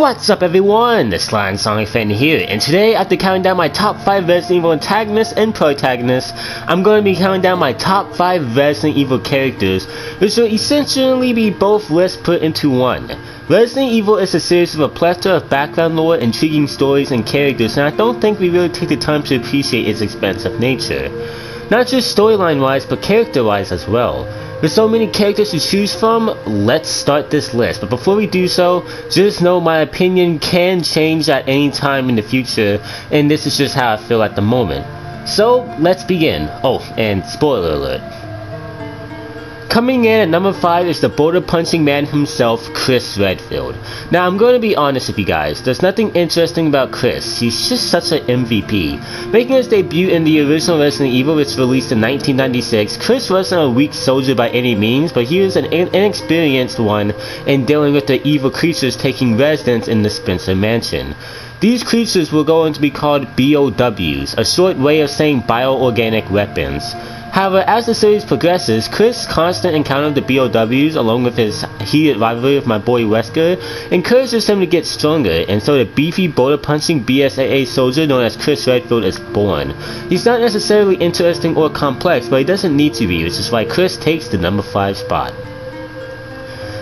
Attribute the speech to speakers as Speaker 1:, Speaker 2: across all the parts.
Speaker 1: What's up everyone, the Sly Sonic fan here, and today after counting down my top 5 Resident Evil antagonists and protagonists, I'm going to be counting down my top 5 Resident Evil characters, which will essentially be both lists put into one. Resident Evil is a series of a plethora of background lore, intriguing stories, and characters, and I don't think we really take the time to appreciate its expansive nature. Not just storyline wise, but character wise as well. With so many characters to choose from, let's start this list. But before we do so, just know my opinion can change at any time in the future, and this is just how I feel at the moment. So, let's begin. Oh, and spoiler alert. Coming in at number 5 is the boulder punching man himself, Chris Redfield. Now I'm going to be honest with you guys, there's nothing interesting about Chris, he's just such an MVP. Making his debut in the original Resident Evil, which released in 1996, Chris wasn't a weak soldier by any means, but he was an inexperienced one in dealing with the evil creatures taking residence in the Spencer Mansion. These creatures were going to be called BOWs, a short way of saying bioorganic weapons. However, as the series progresses, Chris' constant encounter with the BOWs, along with his heated rivalry with my boy Wesker, encourages him to get stronger, and so the beefy boulder-punching BSAA soldier known as Chris Redfield is born. He's not necessarily interesting or complex, but he doesn't need to be, which is why Chris takes the number 5 spot.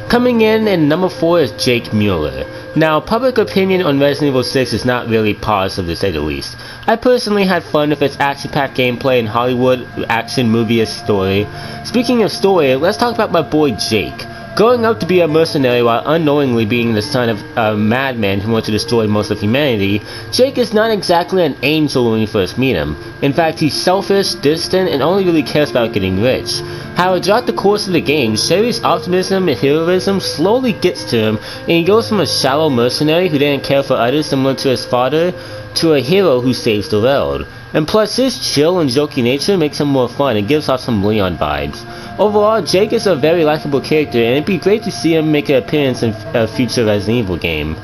Speaker 1: Coming in at number 4 is Jake Muller. Now, public opinion on Resident Evil 6 is not really positive to say the least. I personally had fun with its action-packed gameplay and Hollywood action movie-esque story. Speaking of story, let's talk about my boy Jake. Growing up to be a mercenary while unknowingly being the son of a madman who wants to destroy most of humanity, Jake is not exactly an angel when we first meet him. In fact, he's selfish, distant, and only really cares about getting rich. However, throughout the course of the game, Sherry's optimism and heroism slowly gets to him, and he goes from a shallow mercenary who didn't care for others similar to his father, to a hero who saves the world. And plus, his chill and jokey nature makes him more fun and gives off some Leon vibes. Overall, Jake is a very likable character, and it'd be great to see him make an appearance in a future Resident Evil game.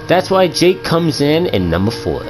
Speaker 1: That's why Jake comes in at number 4.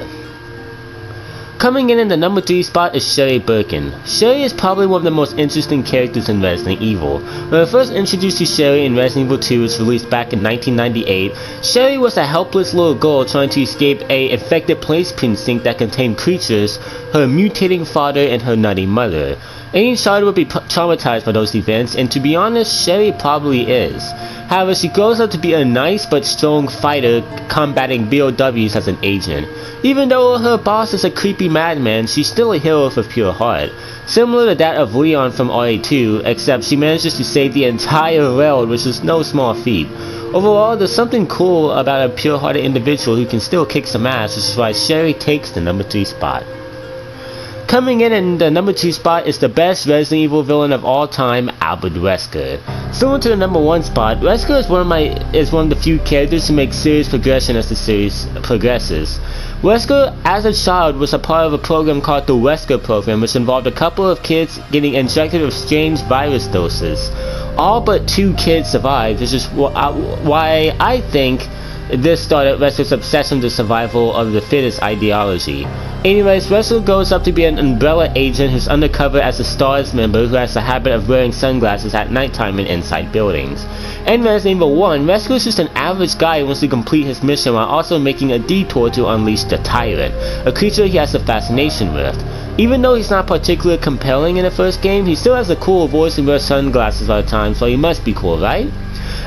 Speaker 1: Coming in the number 3 spot is Sherry Birkin. Sherry is probably one of the most interesting characters in Resident Evil. When I first introduced to Sherry in Resident Evil 2, which was released back in 1998, Sherry was a helpless little girl trying to escape a infected place precinct that contained creatures, her mutating father, and her nutty mother. Any child would be traumatized by those events, and to be honest, Sherry probably is. However, she grows up to be a nice but strong fighter combating BOWs as an agent. Even though her boss is a creepy madman, she's still a hero with a pure heart. Similar to that of Leon from RA2, except she manages to save the entire world, which is no small feat. Overall, there's something cool about a pure-hearted individual who can still kick some ass, which is why Sherry takes the number 3 spot. Coming in the number 2 spot is the best Resident Evil villain of all time, Albert Wesker. Similar to the number 1 spot, Wesker is one of the few characters who make serious progression as the series progresses. Wesker, as a child, was a part of a program called the Wesker program, which involved a couple of kids getting injected with strange virus doses. All but 2 kids survived, which is why I think this started Wesker's obsession with the survival of the fittest ideology. Anyways, Wesker grows up to be an Umbrella agent who's undercover as a STARS member who has the habit of wearing sunglasses at nighttime and inside buildings. In Resident Evil 1, Wesker is just an average guy who wants to complete his mission while also making a detour to unleash the Tyrant, a creature he has a fascination with. Even though he's not particularly compelling in the first game, he still has a cool voice and wears sunglasses all the time, so he must be cool, right?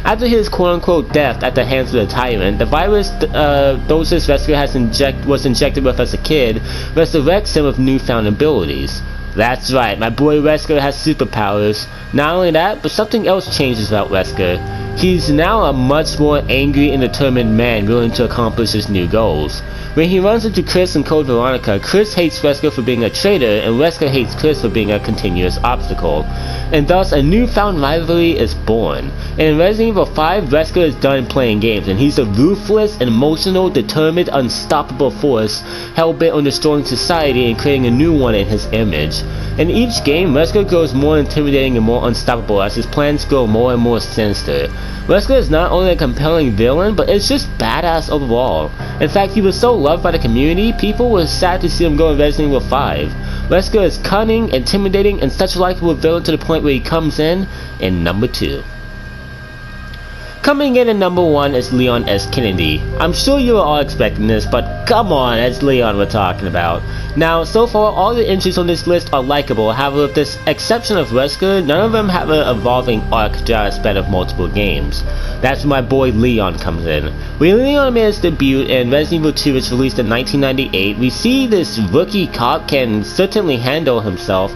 Speaker 1: After his quote-unquote death at the hands of the Tyrant, the virus doses Wesker was injected with as a kid resurrects him with newfound abilities. That's right, my boy Wesker has superpowers. Not only that, but something else changes about Wesker. He's now a much more angry and determined man willing to accomplish his new goals. When he runs into Chris and Code Veronica, Chris hates Wesker for being a traitor, and Wesker hates Chris for being a continuous obstacle. And thus, a newfound rivalry is born. And in Resident Evil 5, Wesker is done playing games, and he's a ruthless, emotional, determined, unstoppable force, hell-bent on destroying society and creating a new one in his image. In each game, Wesker grows more intimidating and more unstoppable as his plans grow more and more sinister. Wesker is not only a compelling villain, but it's just badass overall. In fact, he was so loved by the community, people were sad to see him go in Resident Evil 5. Wesker is cunning, intimidating, and such a likable villain to the point where he comes in number 2. Coming in at number 1 is Leon S. Kennedy. I'm sure you were all expecting this, but come on, it's Leon we're talking about. Now, so far, all the entries on this list are likable, however with this exception of Wesker, none of them have an evolving arc throughout a span of multiple games. That's where my boy Leon comes in. When Leon made his debut in Resident Evil 2, which was released in 1998, we see this rookie cop can certainly handle himself,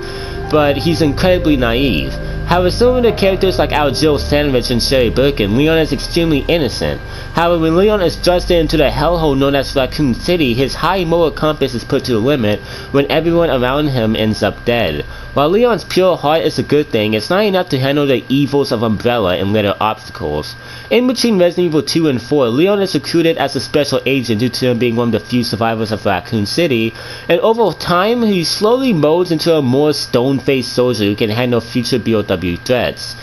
Speaker 1: but he's incredibly naive. However, similar to characters like our Jill Sandwich and Sherry Birkin, Leon is extremely innocent. However, when Leon is thrust into the hellhole known as Raccoon City, his high moral compass is put to the limit when everyone around him ends up dead. While Leon's pure heart is a good thing, it's not enough to handle the evils of Umbrella and later obstacles. In between Resident Evil 2 and 4, Leon is recruited as a special agent due to him being one of the few survivors of Raccoon City, and over time he slowly molds into a more stone-faced soldier who can handle future BOW threats.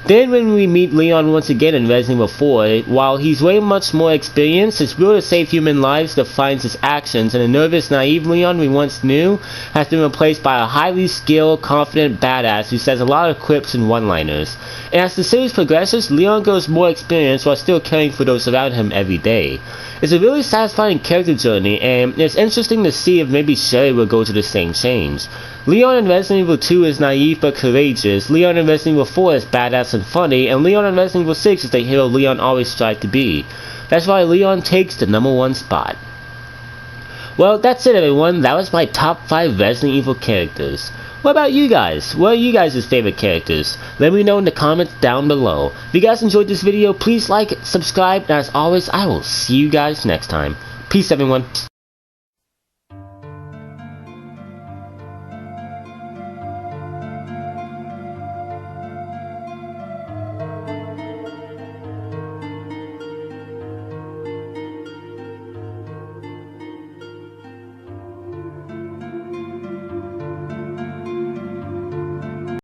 Speaker 1: Then when we meet Leon once again in Resident Evil 4, while he's way much more experienced, his will to save human lives defines his actions, and the nervous, naive Leon we once knew has been replaced by a highly skilled, confident badass who says a lot of quips and one-liners. And as the series progresses, Leon grows more experienced while still caring for those around him every day. It's a really satisfying character journey, and it's interesting to see if maybe Sherry will go to the same change. Leon in Resident Evil 2 is naive but courageous, Leon in Resident Evil 4 is badass and funny, and Leon in Resident Evil 6 is the hero Leon always strived to be. That's why Leon takes the number 1 spot. Well, that's it everyone, that was my top 5 Resident Evil characters. What about you guys? What are you guys' favorite characters? Let me know in the comments down below. If you guys enjoyed this video, please like, subscribe, and as always, I will see you guys next time. Peace everyone.